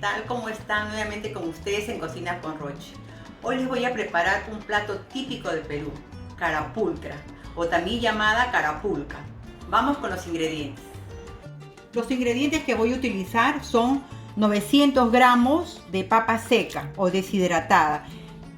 tal? ¿Cómo están? Nuevamente con ustedes en Cocina con Roche. Hoy les voy a preparar un plato típico de Perú, carapulcra, o también llamada carapulca. Vamos con los ingredientes. Los ingredientes que voy a utilizar son 900 gramos de papa seca o deshidratada,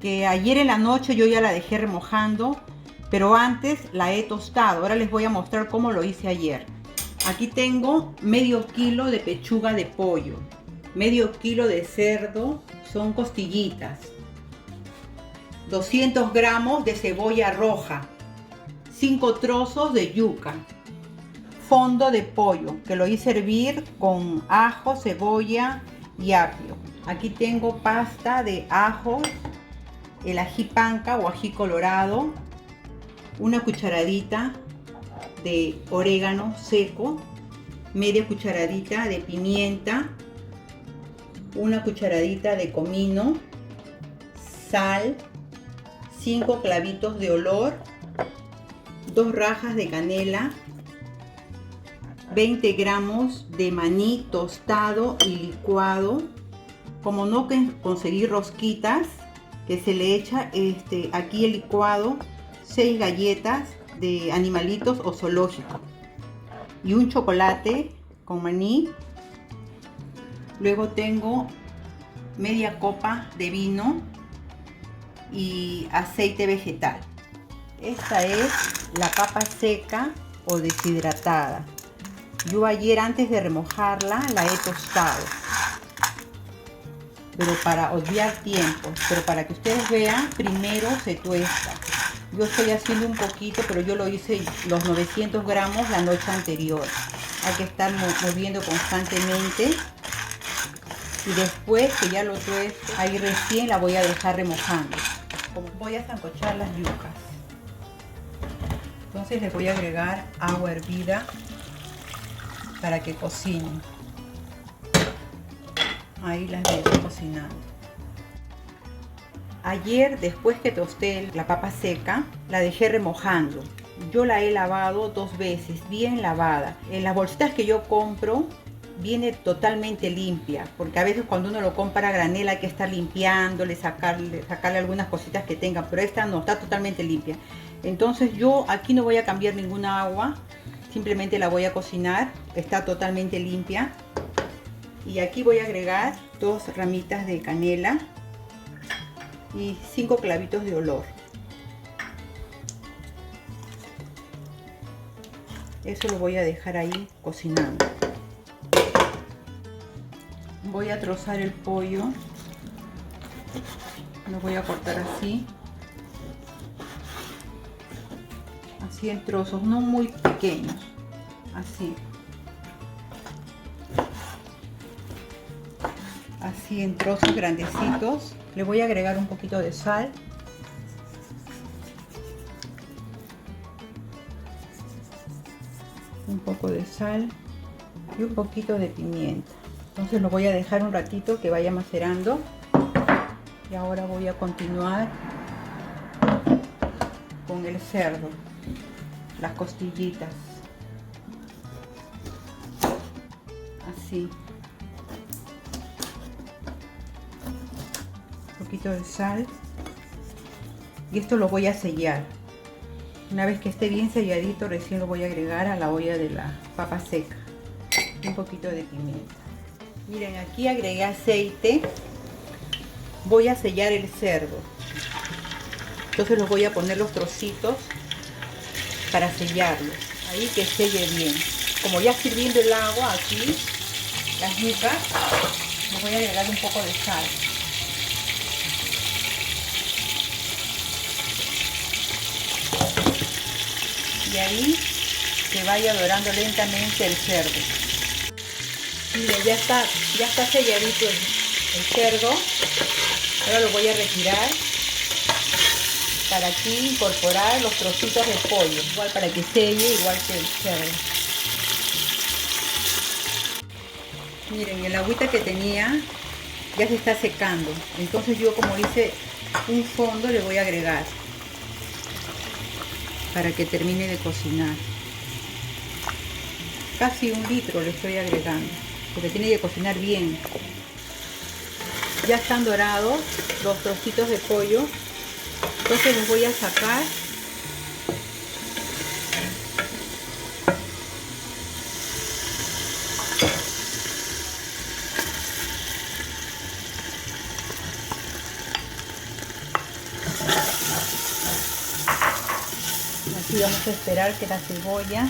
que ayer en la noche yo ya la dejé remojando, pero antes la he tostado. Ahora les voy a mostrar cómo lo hice ayer. Aquí tengo medio kilo de pechuga de pollo, medio kilo de cerdo, son costillitas, 200 gramos de cebolla roja, 5 trozos de yuca, fondo de pollo que lo hice hervir con ajo, cebolla y apio. Aquí tengo pasta de ajo, el ají panca o ají colorado, una cucharadita de orégano seco, media cucharadita de pimienta, una cucharadita de comino, sal, 5 clavitos de olor, 2 rajas de canela, 20 gramos de maní tostado y licuado. Como no conseguí rosquitas, que se le echa aquí el licuado, 6 galletas de animalitos o zoológico y un chocolate con maní. Luego tengo media copa de vino y aceite vegetal. Esta es la papa seca o deshidratada. Yo ayer, antes de remojarla, la he tostado, pero para obviar tiempo, pero para que ustedes vean, primero se tuesta. Yo estoy haciendo un poquito, pero yo lo hice los 900 gramos la noche anterior. Hay que estar moviendo constantemente. Y después que ya lo tueste, ahí recién la voy a dejar remojando. Voy a sancochar las yucas. Entonces les voy a agregar agua hervida para que cocinen. Ahí las dejo cocinando. Ayer, después que tosté la papa seca, la dejé remojando. Yo la he lavado 2 veces, bien lavada. En las bolsitas que yo compro viene totalmente limpia, porque a veces cuando uno lo compra a granel hay que estar limpiándole, sacarle algunas cositas que tenga, pero esta no, está totalmente limpia. Entonces yo aquí no voy a cambiar ninguna agua, simplemente la voy a cocinar, está totalmente limpia. Y aquí voy a agregar 2 ramitas de canela y 5 clavitos de olor. Eso lo voy a dejar ahí cocinando. Voy a trozar el pollo. Lo voy a cortar así. Así en trozos, no muy pequeños. Así. Así en trozos grandecitos. Le voy a agregar un poquito de sal. Un poco de sal y un poquito de pimienta. Entonces lo voy a dejar un ratito que vaya macerando. Y ahora voy a continuar con el cerdo, las costillitas. Así. Un poquito de sal. Y esto lo voy a sellar. Una vez que esté bien selladito, recién lo voy a agregar a la olla de la papa seca. Un poquito de pimienta. Miren, aquí agregué aceite. Voy a sellar el cerdo. Entonces los voy a poner los trocitos para sellarlo. Ahí que selle bien. Como ya está hirviendo el agua aquí, las yucas, les voy a agregar un poco de sal. Y ahí que vaya dorando lentamente el cerdo. Miren, ya está selladito el cerdo. Ahora lo voy a retirar para aquí incorporar los trocitos de pollo, igual para que selle igual que el cerdo. Miren, el agüita que tenía ya se está secando, entonces yo, como hice un fondo, le voy a agregar para que termine de cocinar. Casi 1 litro le estoy agregando, porque tiene que cocinar bien. Ya están dorados los trocitos de pollo, entonces los voy a sacar. Así vamos a esperar que la cebolla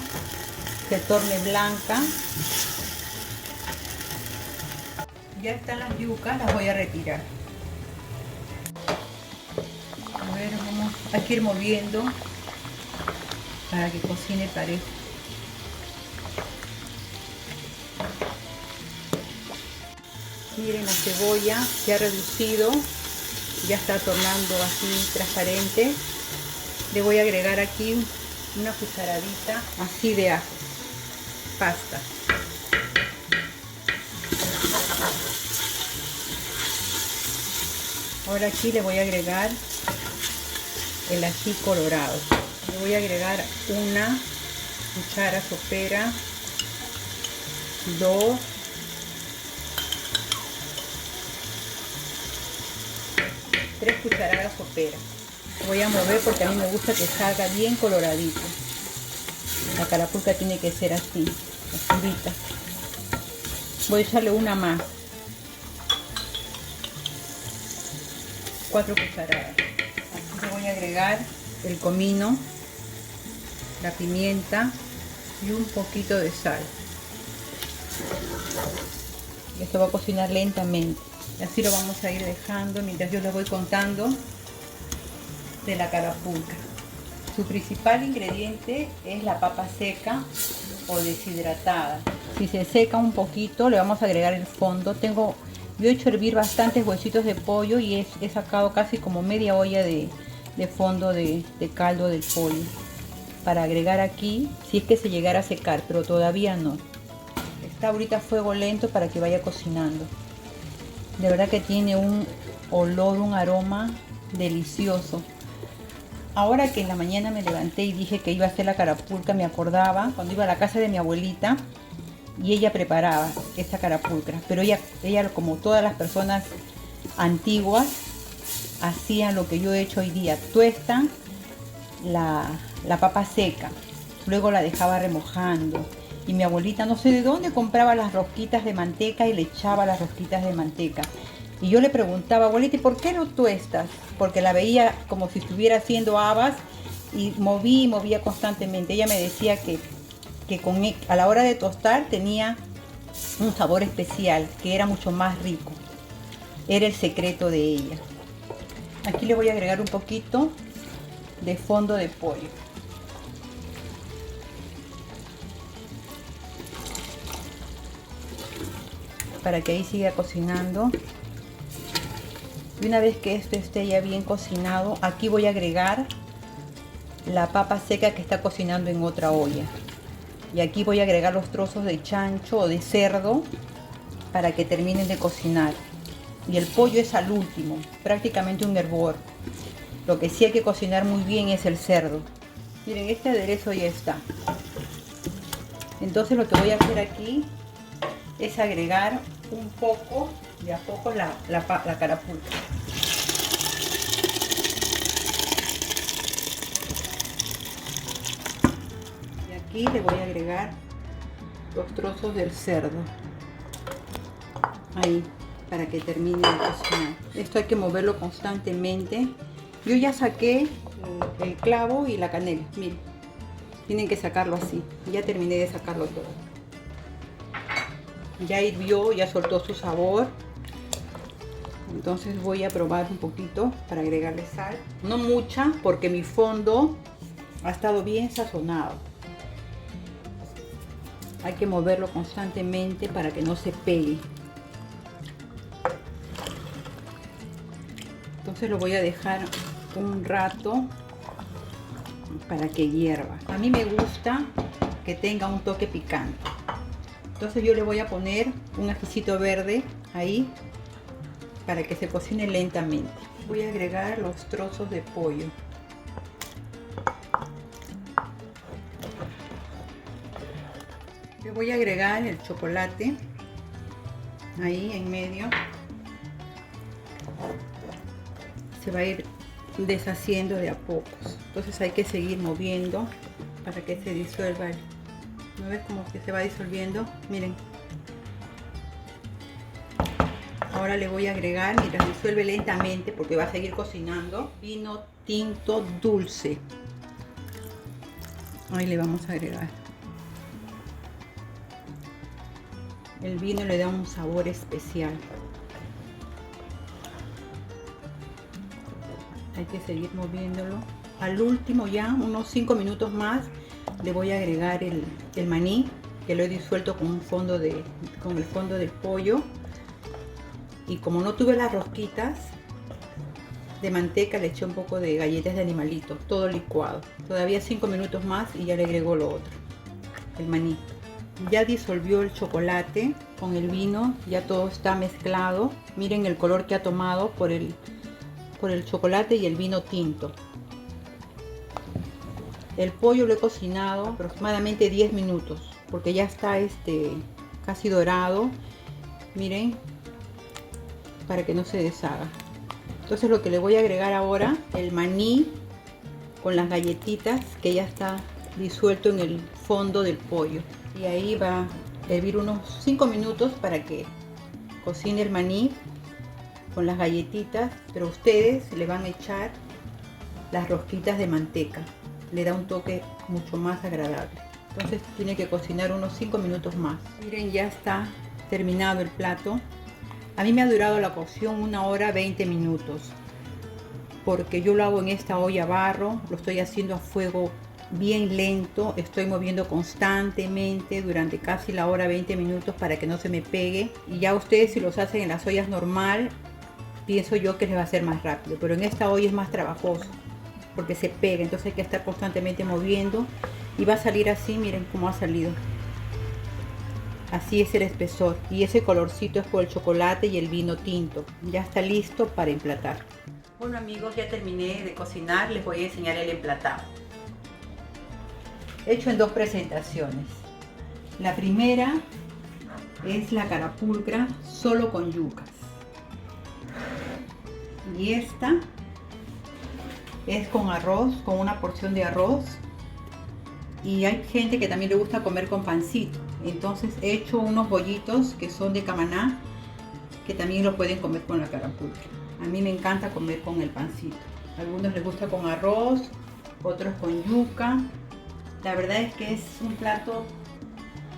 se torne blanca. Ya están las yucas, las voy a retirar. A ver, hay que ir moviendo para que cocine parejo. Miren, la cebolla se ha reducido, ya está tornando así transparente. Le voy a agregar aquí una cucharadita así de ajo, pasta. Ahora aquí le voy a agregar el ají colorado. Le voy a agregar una cuchara sopera, 2, 3 cucharadas soperas. Voy a mover porque a mí me gusta que salga bien coloradito. La carapulca tiene que ser así, oscurita. Voy a echarle una más. 4 cucharadas. Aquí le voy a agregar el comino, la pimienta y un poquito de sal. Y esto va a cocinar lentamente. Y así lo vamos a ir dejando mientras yo les voy contando de la carapulca. Su principal ingrediente es la papa seca o deshidratada. Si se seca un poquito, le vamos a agregar el fondo. Yo he hecho hervir bastantes huesitos de pollo y he sacado casi como media olla de fondo de caldo del pollo para agregar aquí, si es que se llegara a secar, pero todavía no. Está ahorita a fuego lento para que vaya cocinando. De verdad que tiene un olor, un aroma delicioso. Ahora que en la mañana me levanté y dije que iba a hacer la carapulca, me acordaba cuando iba a la casa de mi abuelita y ella preparaba esta carapulca, pero ella como todas las personas antiguas hacían lo que yo he hecho hoy día: tuestan la papa seca, luego la dejaba remojando, y mi abuelita no sé de dónde compraba las rosquitas de manteca y le echaba las rosquitas de manteca. Y yo le preguntaba: abuelita, ¿y por qué lo tuestas? Porque la veía como si estuviera haciendo habas y movía constantemente. Ella me decía que a la hora de tostar tenía un sabor especial, que era mucho más rico. Era el secreto de ella. Aquí le voy a agregar un poquito de fondo de pollo. Para que ahí siga cocinando. Y una vez que esto esté ya bien cocinado, aquí voy a agregar la papa seca que está cocinando en otra olla. Y aquí voy a agregar los trozos de chancho o de cerdo para que terminen de cocinar. Y el pollo es al último, prácticamente un hervor. Lo que sí hay que cocinar muy bien es el cerdo. Miren, este aderezo ya está. Entonces lo que voy a hacer aquí es agregar un poco, de a poco, la carapulca. Y aquí le voy a agregar los trozos del cerdo. Ahí, para que termine de cocinar. Esto hay que moverlo constantemente. Yo ya saqué el clavo y la canela. Miren, tienen que sacarlo así. Ya terminé de sacarlo todo. Ya hirvió, ya soltó su sabor. Entonces voy a probar un poquito para agregarle sal. No mucha, porque mi fondo ha estado bien sazonado. Hay que moverlo constantemente para que no se pegue. Entonces lo voy a dejar un rato para que hierva. A mí me gusta que tenga un toque picante. Entonces yo le voy a poner un ajicito verde ahí para que se cocine lentamente. Voy a agregar los trozos de pollo. Le voy a agregar el chocolate ahí en medio. se va a ir deshaciendo de a pocos. Entonces hay que seguir moviendo para que se disuelva. ¿No ves como que se va disolviendo? Miren. Ahora le voy a agregar, mientras disuelve lentamente, porque va a seguir cocinando, vino tinto dulce. Ahí le vamos a agregar. El vino le da un sabor especial. Hay que seguir moviéndolo. Al último, ya unos 5 minutos más, le voy a agregar el maní, que lo he disuelto con el fondo del pollo. Y como no tuve las rosquitas de manteca, le eché un poco de galletas de animalito, todo licuado. Todavía 5 minutos más y ya le agrego lo otro, el maní. Ya disolvió el chocolate con el vino, ya todo está mezclado. Miren el color que ha tomado por el chocolate y el vino tinto. El pollo lo he cocinado aproximadamente 10 minutos, porque ya está casi dorado. Miren, para que no se deshaga. Entonces lo que le voy a agregar ahora, el maní con las galletitas que ya está disuelto en el fondo del pollo. Y ahí va a hervir unos 5 minutos para que cocine el maní con las galletitas, pero ustedes le van a echar las rosquitas de manteca. Le da un toque mucho más agradable. Entonces tiene que cocinar unos 5 minutos más. Miren, ya está terminado el plato. A mí me ha durado la cocción 1 hora 20 minutos, porque yo lo hago en esta olla barro, lo estoy haciendo a fuego bien lento, estoy moviendo constantemente durante casi la hora 20 minutos para que no se me pegue. Y ya ustedes, si los hacen en las ollas normal, pienso yo que les va a ser más rápido, pero en esta olla es más trabajoso porque se pega, entonces hay que estar constantemente moviendo y va a salir así. Miren cómo ha salido. Así es el espesor, y ese colorcito es por el chocolate y el vino tinto. Ya está listo para emplatar. Bueno amigos, ya terminé de cocinar, les voy a enseñar el emplatado. Hecho en 2 presentaciones. La primera es la carapulcra solo con yucas. Y esta es con arroz, con una porción de arroz. Y hay gente que también le gusta comer con pancito. Entonces he hecho unos bollitos que son de camaná, que también lo pueden comer con la carapulcra. A mí me encanta comer con el pancito. A algunos les gusta con arroz, otros con yuca. La verdad es que es un plato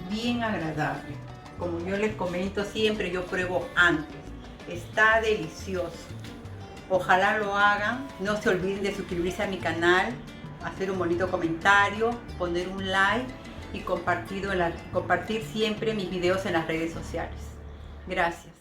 bien agradable. Como yo les comento siempre, yo pruebo antes. Está delicioso. Ojalá lo hagan. No se olviden de suscribirse a mi canal, hacer un bonito comentario, poner un like y compartir siempre mis videos en las redes sociales. Gracias.